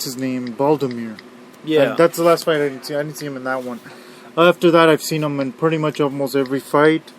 what's his name, Baldomir. Yeah. And that's the last fight I didn't see. I didn't see him in that one. After that, I've seen him in pretty much almost every fight.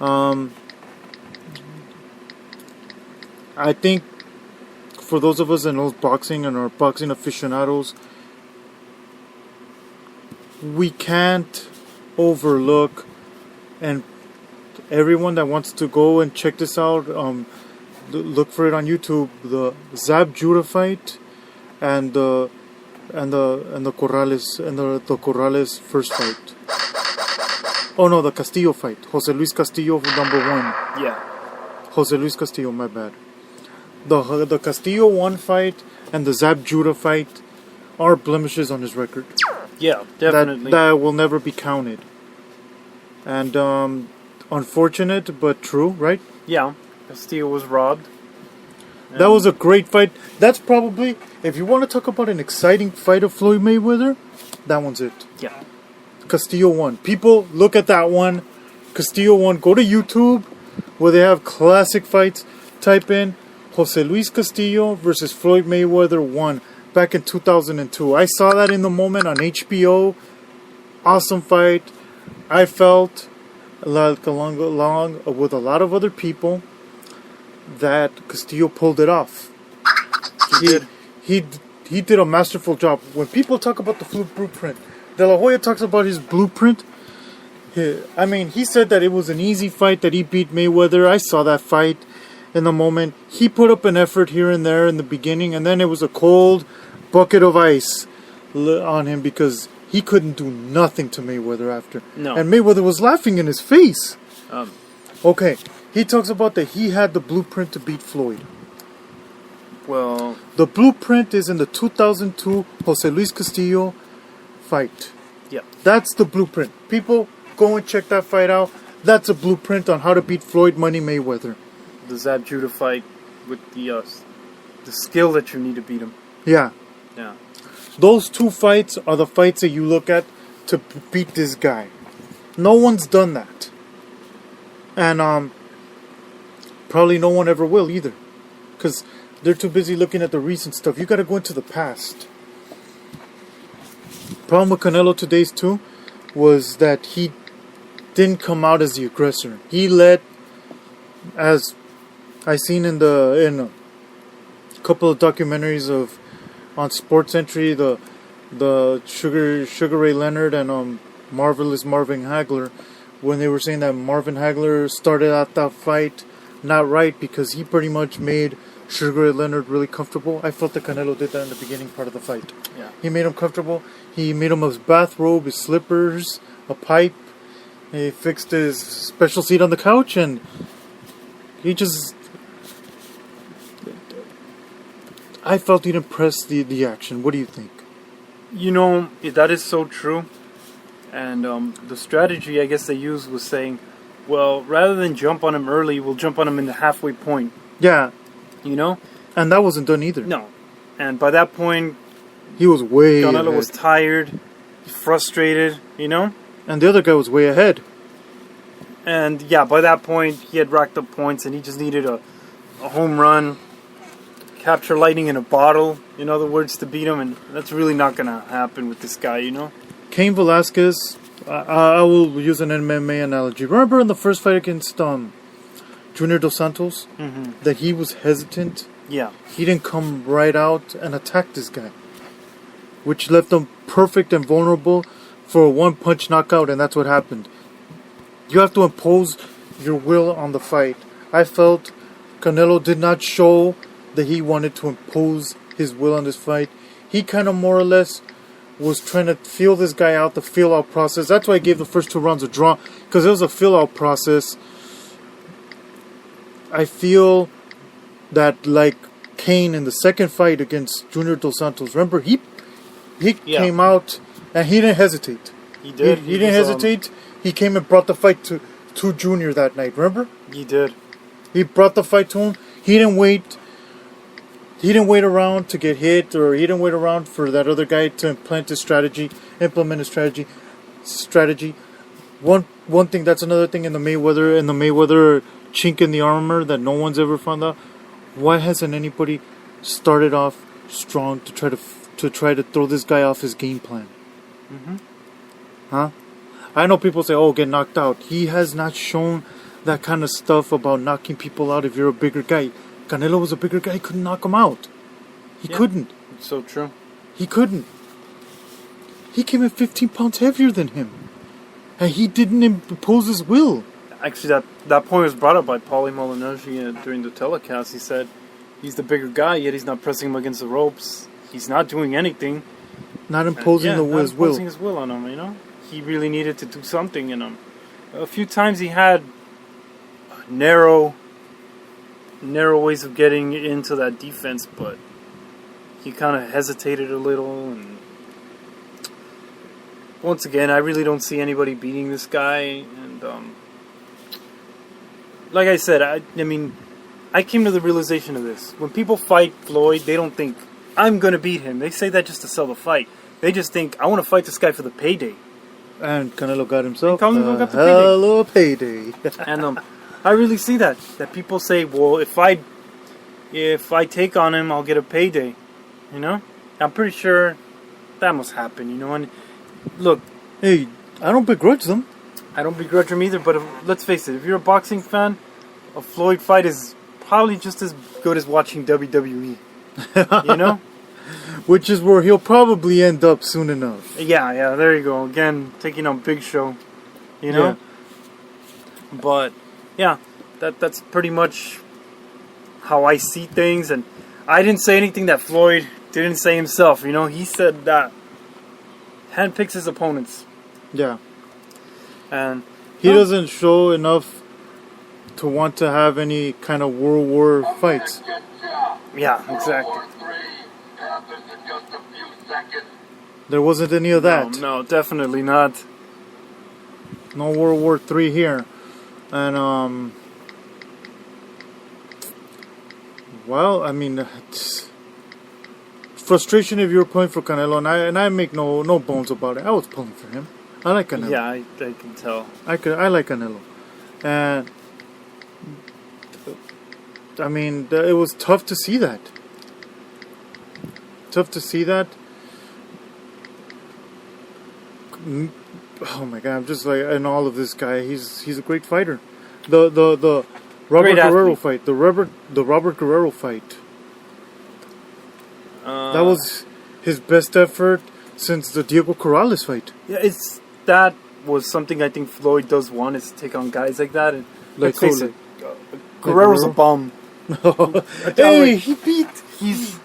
I think for those of us that know boxing and are boxing aficionados, we can't overlook, and everyone that wants to go and check this out, look for it on YouTube, the Zab Judah fight and the Corrales first fight. Oh no, the Castillo fight. Jose Luis Castillo number 1. Yeah. Jose Luis Castillo, my bad. The Castillo 1 fight and the Zab Judah fight are blemishes on his record. Yeah, definitely. That will never be counted. And unfortunate but true, right? Yeah, Castillo was robbed. That was a great fight. That's probably, if you want to talk about an exciting fight of Floyd Mayweather, that one's it. Yeah. Castillo won. People, look at that one. Castillo won. Go to YouTube where they have classic fights. Type in Jose Luis Castillo versus Floyd Mayweather 1 back in 2002. I saw that in the moment on HBO. Awesome fight. I felt, like along with a lot of other people, that Castillo pulled it off. He did a masterful job. When people talk about the blueprint, De La Hoya talks about his blueprint. He said that it was an easy fight, that he beat Mayweather. I saw that fight in the moment. He put up an effort here and there in the beginning, and then it was a cold bucket of ice on him because he couldn't do nothing to Mayweather after. No. And Mayweather was laughing in his face. Okay. He talks about that he had the blueprint to beat Floyd. Well, the blueprint is in the 2002 Jose Luis Castillo fight. Yeah. That's the blueprint. People, go and check that fight out. That's a blueprint on how to beat Floyd Money Mayweather. The Zab Judah fight with the skill that you need to beat him. Yeah. Yeah. Those two fights are the fights that you look at to beat this guy. No one's done that. And probably no one ever will either. Because they're too busy looking at the recent stuff. You got to go into the past. Problem with Canelo today's too was that he didn't come out as the aggressor. He let, as I seen in a couple of documentaries on Sports Entry, the Sugar Ray Leonard and Marvelous Marvin Hagler, when they were saying that Marvin Hagler started out that fight not right because he pretty much made Sugar Ray Leonard really comfortable. I felt that Canelo did that in the beginning part of the fight. Yeah. He made him comfortable. He made him his bathrobe, his slippers, a pipe. He fixed his special seat on the couch, and he just... I felt he didn't press the action. What do you think? That is so true. And the strategy I guess they used was saying, well, rather than jump on him early, we'll jump on him in the halfway point. Yeah. And that wasn't done either. No. And by that point, he was way Canelo ahead. was tired, frustrated, And the other guy was way ahead. And yeah, by that point, he had racked up points and he just needed a home run, capture lightning in a bottle, in other words, to beat him. And that's really not going to happen with this guy, Cain Velasquez, I will use an MMA analogy. Remember in the first fight against Junior Dos Santos, that he was hesitant? Yeah. He didn't come right out and attack this guy, which left him perfect and vulnerable for a one-punch knockout, and that's what happened. You have to impose your will on the fight. I felt Canelo did not show that he wanted to impose his will on this fight. He kind of more or less was trying to feel this guy out, the feel-out process. That's why I gave the first 2 rounds a draw, because it was a feel-out process. I feel that, like Cain in the second fight against Junior Dos Santos, remember, he came out and he didn't hesitate. He did. He didn't hesitate. He came and brought the fight to Junior that night, remember? He did. He brought the fight to him. He didn't wait. He didn't wait around to get hit, or he didn't wait around for that other guy to implement his strategy. One thing, that's another thing in the Mayweather chink in the armor that no one's ever found out. Why hasn't anybody started off strong to try to to try to throw this guy off his game plan. Mm-hmm. Huh? I know people say, "Oh, get knocked out." He has not shown that kind of stuff about knocking people out if you're a bigger guy. Canelo was a bigger guy; he couldn't knock him out. He couldn't. It's so true. He couldn't. He came in 15 pounds heavier than him, and he didn't impose his will. Actually, that point was brought up by Paulie Malignaggi during the telecast. He said he's the bigger guy, yet he's not pressing him against the ropes. He's not doing anything. Not imposing his will. Not imposing his will on him, you know? He really needed to do something in him. A few times he had narrow ways of getting into that defense, but he kind of hesitated a little. And once again, I really don't see anybody beating this guy. And like I said, I mean, I came to the realization of this. When people fight Floyd, they don't think, I'm going to beat him. They say that just to sell the fight. They just think, I want to fight this guy for the payday. And Canelo got himself Canelo got the hello payday. And I really see that people say, well, if I take on him, I'll get a payday. You know? I'm pretty sure that must happen, you know? And look, hey, I don't begrudge them. I don't begrudge him either, but let's face it, if you're a boxing fan, a Floyd fight is probably just as good as watching WWE. You know? Which is where he'll probably end up soon enough. Yeah, there you go. Again, taking on Big Show. You know? Yeah. But, yeah, that's pretty much how I see things. And I didn't say anything that Floyd didn't say himself. You know, he said that handpicks his opponents. Yeah. And he doesn't show enough to want to have any kind of World War fights. Yeah, exactly. There wasn't any of that. No, definitely not. No World War III here. And, well, I mean, it's frustration if you're pulling for Canelo, and I make no bones about it. I was pulling for him. I like Canelo. Yeah, I can tell. I like Canelo. And, I mean, it was tough to see that. Oh my God! I'm just like in all of this guy. He's a great fighter. The Robert Guerrero fight. The Robert Guerrero fight. That was his best effort since the Diego Corrales fight. Yeah, that was something I think Floyd does want, is to take on guys like that. And like face it, Guerrero's a bum. Hey, he beat. He's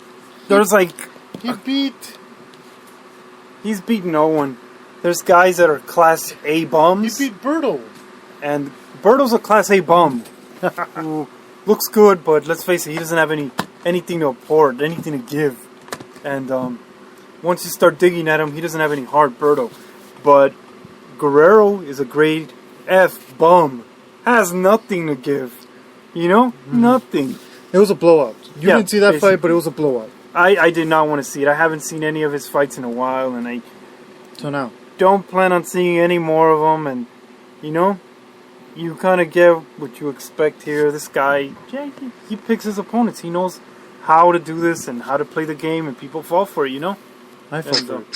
beat no one. There's guys that are Class A bums. He beat Berto. And Berto's a Class A bum who looks good, but let's face it, he doesn't have anything to import, anything to give. And once you start digging at him, he doesn't have any heart, Berto. But Guerrero is a grade F bum. Has nothing to give. You know? Nothing. It was a blowout. You didn't see that fight, but it was a blowout. I did not want to see it. I haven't seen any of his fights in a while, and I don't plan on seeing any more of them. And, you know, you kind of get what you expect here. This guy, he picks his opponents. He knows how to do this and how to play the game, and people fall for it, you know? I fell for it.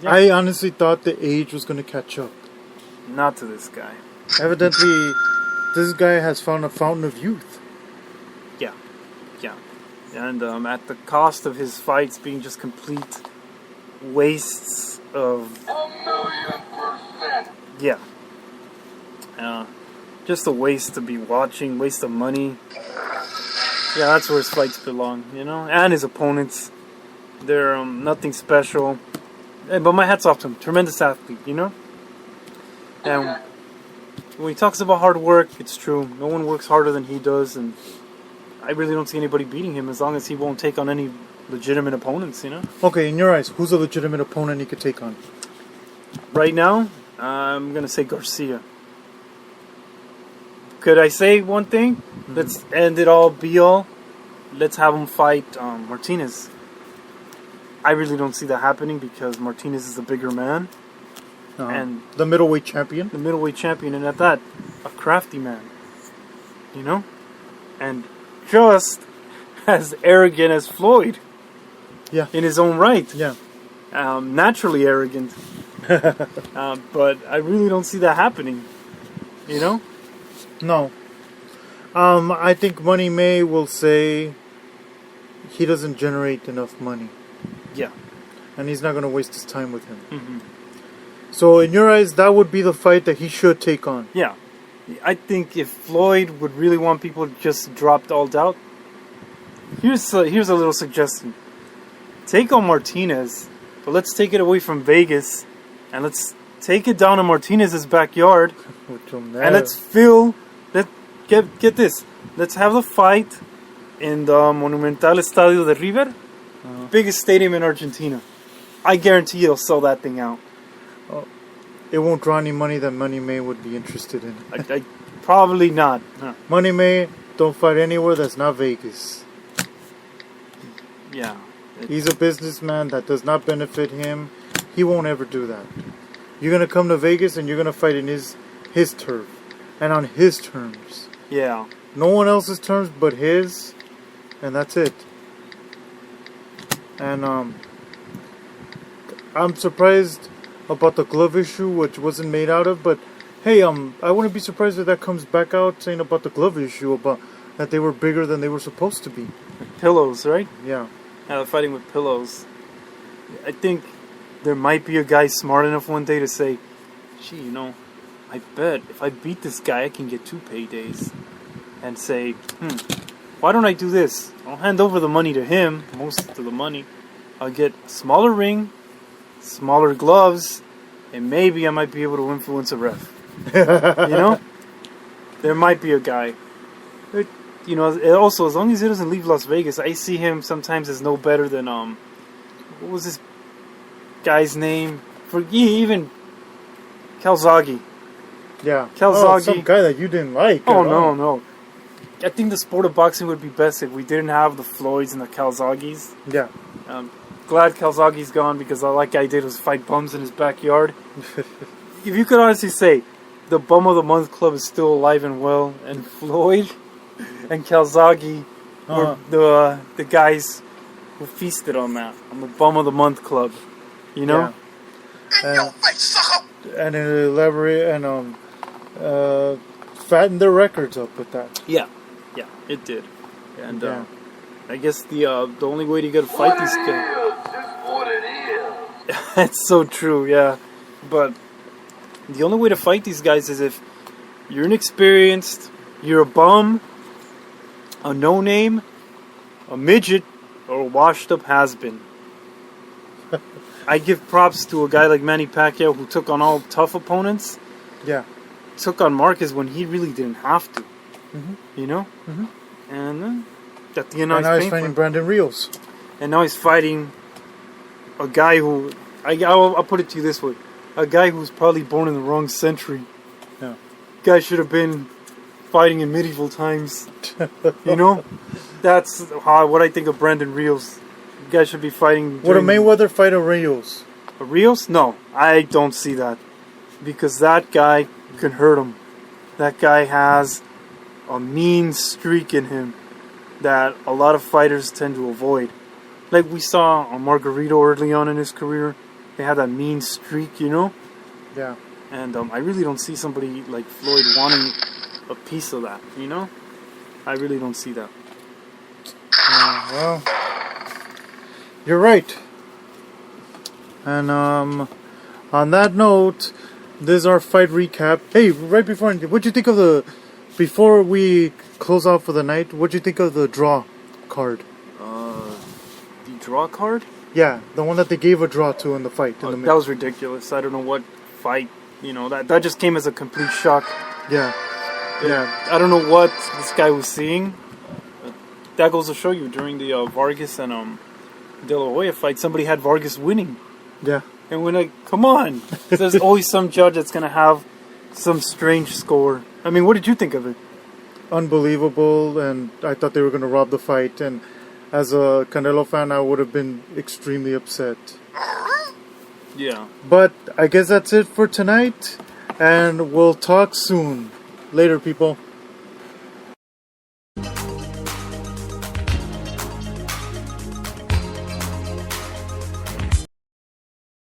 Yeah. I honestly thought the age was going to catch up. Not to this guy. Evidently, this guy has found a fountain of youth. Yeah. And at the cost of his fights being just complete wastes of... 1,000,000%. Yeah. Just a waste to be watching, waste of money. Yeah, that's where his fights belong, you know? And his opponents. They're nothing special. But my hat's off to him. Tremendous athlete, you know? And when he talks about hard work, it's true. No one works harder than he does, and I really don't see anybody beating him as long as he won't take on any legitimate opponents, you know? Okay, in your eyes, who's a legitimate opponent he could take on? Right now, I'm going to say Garcia. Could I say one thing? Mm-hmm. Let's end it all, be all. Let's have him fight Martinez. I really don't see that happening because Martinez is the bigger man. And the middleweight champion. And at that, a crafty man. You know? And just as arrogant as Floyd. Yeah. in his own right. Yeah. Naturally arrogant. But I really don't see that happening. You know? No. I think Money May will say he doesn't generate enough money. Yeah. And he's not going to waste his time with him. Mm-hmm. So in your eyes, that would be the fight that he should take on. Yeah. I think if Floyd would really want people to just drop all doubt, here's a little suggestion. Take on Martinez, but let's take it away from Vegas, and let's take it down to Martinez's backyard, and let's get this. Let's have the fight in the Monumental Estadio de River, biggest stadium in Argentina. I guarantee you'll sell that thing out. It won't draw any money that Money May would be interested in. I probably not. Huh. Money May don't fight anywhere that's not Vegas. Yeah. He's a businessman that does not benefit him. He won't ever do that. You're going to come to Vegas and you're going to fight in his turf. And on his terms. Yeah. No one else's terms but his. And that's it. And I'm surprised about the glove issue, which wasn't made out of. But hey, I wouldn't be surprised if that comes back out saying about the glove issue, about that they were bigger than they were supposed to be. Pillows, right? Yeah. Yeah, they're fighting with pillows. I think there might be a guy smart enough one day to say, gee, I bet if I beat this guy, I can get 2 paydays. And say, why don't I do this? I'll hand over the money to him, most of the money. I'll get a smaller ring, smaller gloves, and maybe I might be able to influence a ref. There might be a guy. Also, as long as he doesn't leave Las Vegas, I see him sometimes as no better than, what was this guy's name? Even Calzaghe. Yeah. Calzaghe. Some guy that you didn't like. Oh, no. I think the sport of boxing would be best if we didn't have the Floyds and the Calzaghes. Yeah. Glad Calzaghe's gone, because all that guy did was fight bums in his backyard. If you could honestly say, the Bum of the Month Club is still alive and well, and Floyd and Calzaghe were the guys who feasted on that, on the Bum of the Month Club, Yeah. And elaborate and fatten their records up with that. Yeah, it did. And I guess the only way to get to fight these guys. That's so true, yeah. But the only way to fight these guys is if you're inexperienced, you're a bum, a no-name, a midget, or a washed-up has-been. I give props to a guy like Manny Pacquiao who took on all tough opponents. Yeah. Took on Marquez when he really didn't have to. Mm-hmm. Mm-hmm. And at the end, now he's fighting Brandon Rios. And now he's fighting a guy who, I'll put it to you this way, a guy who's probably born in the wrong century. Yeah. Guy should have been fighting in medieval times. That's what I think of Brandon Rios. The guy should be fighting. Would a Mayweather fight a Rios? A Rios? No, I don't see that. Because that guy can hurt him. That guy has a mean streak in him that a lot of fighters tend to avoid. Like we saw on Margarito early on in his career, they had that mean streak, Yeah. And I really don't see somebody like Floyd wanting a piece of that, I really don't see that. Well, you're right. And on that note, this is our fight recap. Hey, right before, what'd you think of before we close off for the night, what'd you think of the draw card? The draw card? Yeah, the one that they gave a draw to in the fight. That was ridiculous. I don't know what fight, that just came as a complete shock. Yeah. I don't know what this guy was seeing. That goes to show you, during the Vargas and De La Hoya fight, somebody had Vargas winning. Yeah. And we're like, come on. There's always some judge that's going to have some strange score. I mean, what did you think of it? Unbelievable, and I thought they were going to rob the fight. And as a Canelo fan, I would have been extremely upset. Yeah. But I guess that's it for tonight, and we'll talk soon. Later, people.